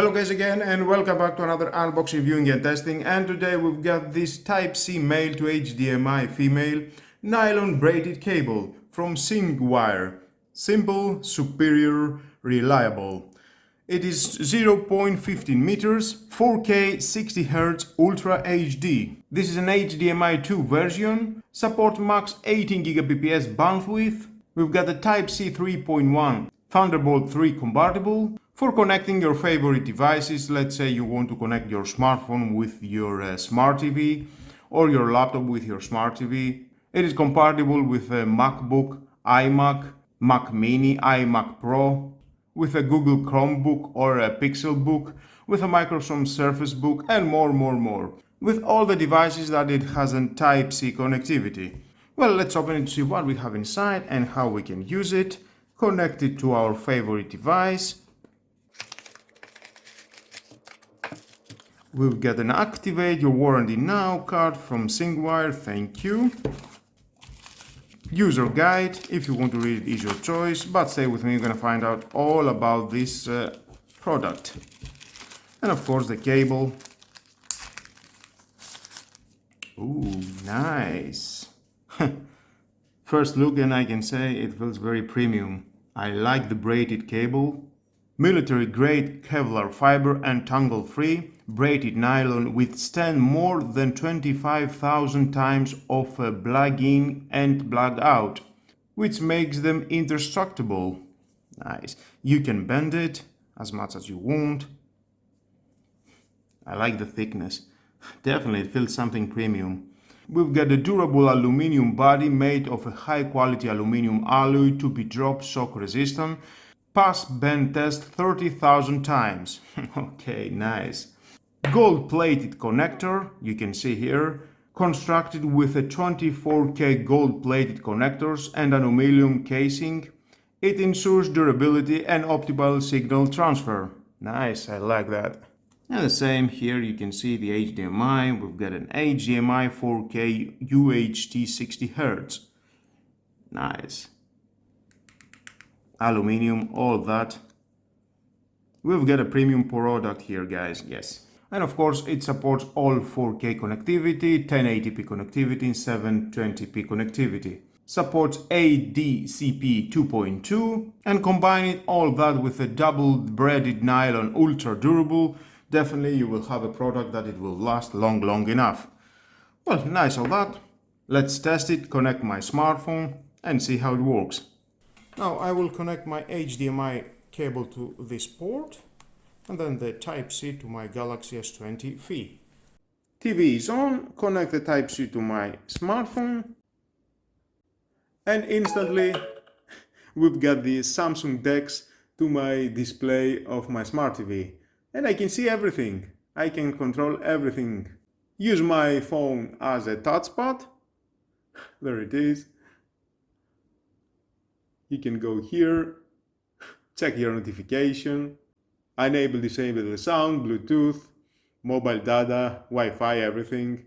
Hello guys again and welcome back to another unboxing, viewing and testing, and today we've got this Type-C male to HDMI female nylon braided cable from Syncwire. Simple, superior, reliable. It is 0.15 meters, 4K 60Hz Ultra HD. This is an HDMI 2 version, support max 18 Gbps bandwidth. We've got the Type-C 3.1 Thunderbolt 3 compatible for connecting your favorite devices. Let's say you want to connect your smartphone with your smart TV or your laptop with your smart TV. It is compatible with a MacBook, iMac, Mac Mini, iMac Pro, with a Google Chromebook or a Pixelbook, with a Microsoft Surface Book, and more. With all the devices that it has a Type-C connectivity. Well, let's open it to see what we have inside and how we can use it. Connect it to our favorite device. We've got an Activate Your Warranty Now card from Syncwire, thank you. User guide, if you want to read it is your choice, but stay with me, you're gonna find out all about this product. And of course the cable. Ooh, nice. First look and I can say it feels very premium. I like the braided cable. Military grade Kevlar fiber and tangle free. Braided nylon withstand more than 25,000 times of plug in and plug out, which makes them indestructible. Nice. You can bend it as much as you want. I like the thickness. Definitely it feels something premium. We've got a durable aluminum body made of a high quality aluminum alloy to be drop shock resistant. Pass bend test 30,000 times. Okay, nice. Gold plated connector, you can see here, constructed with a 24K gold plated connectors and an aluminum casing. It ensures durability and optimal signal transfer. Nice, I like that. And the same here, you can see the HDMI. We've got an HDMI 4K UHD 60Hz. Nice. Aluminium, all that. We've got a premium product here, guys, yes. And of course, it supports all 4K connectivity, 1080p connectivity, and 720p connectivity. Supports ADCP 2.2, and combining all that with a double braided nylon ultra durable, definitely you will have a product that it will last long enough. Well, nice all that. Let's test it, connect my smartphone, and see how it works. Now I will connect my HDMI cable to this port and then the Type-C to my Galaxy S20 FE. TV is on, connect the Type-C to my smartphone, and instantly we've got the Samsung DeX to my display of my smart TV. And I can see everything. I can control everything. Use my phone as a touchpad. There it is. You can go here, check your notification, enable, disable the sound, Bluetooth, mobile data, Wi-Fi, everything.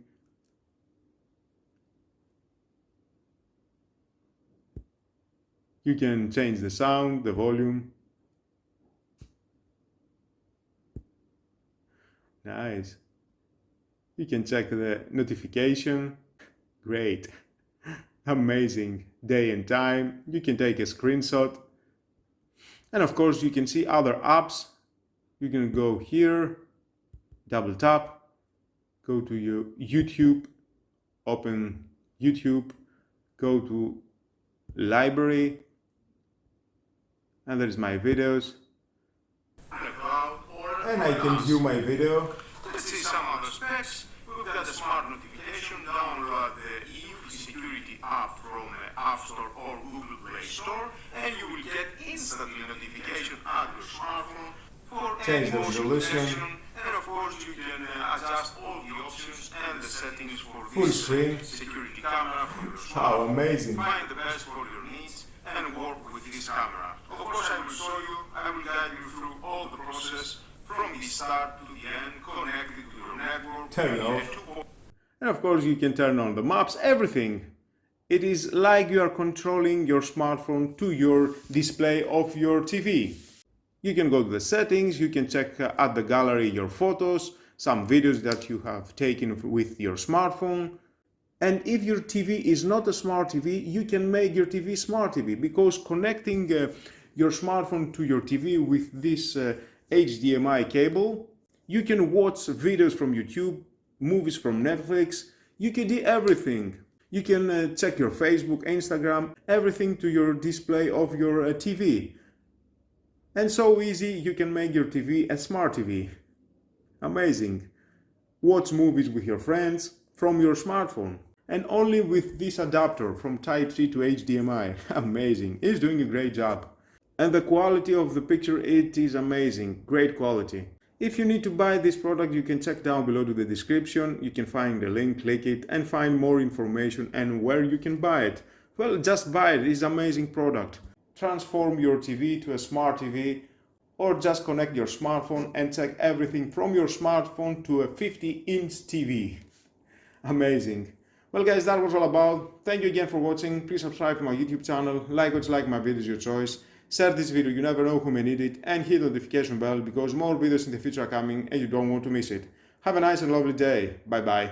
You can change the sound, the volume. Nice. You can check the notification. Great. Amazing. Day and time. You can take a screenshot. And of course you can see other apps. You can go here, double tap, go to your YouTube, open YouTube, go to library, and there's my videos. And I can view my video. Let's see some other specs. We've got the smart notification. Download the EU security app from the App Store or Google Play Store, and you will get instantly notification at your smartphone for Change the resolution. And of course, you can adjust all the options and the settings for Full this screen. security camera for your smartphone. How amazing. Find the best for your needs and work with this camera. Of course, I will show you, I will guide you through all the process from the start to the end, connected to your network. Turn off. And of course you can turn on the maps, everything. It is like you are controlling your smartphone to your display of your TV. You can go to the settings, you can check at the gallery your photos, some videos that you have taken with your smartphone. And if your TV is not a smart TV, you can make your TV smart TV, because connecting your smartphone to your TV with this HDMI cable, you can watch videos from YouTube, movies from Netflix, you can do everything. You can check your Facebook, Instagram, everything to your display of your TV. And so easy, you can make your TV a smart TV. Amazing. Watch movies with your friends from your smartphone. And only with this adapter from Type-C to HDMI. Amazing. It's doing a great job. And the quality of the picture, it is amazing. Great quality. If you need to buy this product, you can check down below to the description. You can find the link, click it, and find more information and where you can buy it. Well, just buy it. It's an amazing product. Transform your TV to a smart TV, or just connect your smartphone and check everything from your smartphone to a 50-inch TV. Amazing. Well guys, that was all about. Thank you again for watching. Please subscribe to my YouTube channel, like what you like my videos, your choice. Share this video, you never know who may need it, and hit the notification bell because more videos in the future are coming and you don't want to miss it. Have a nice and lovely day. Bye bye.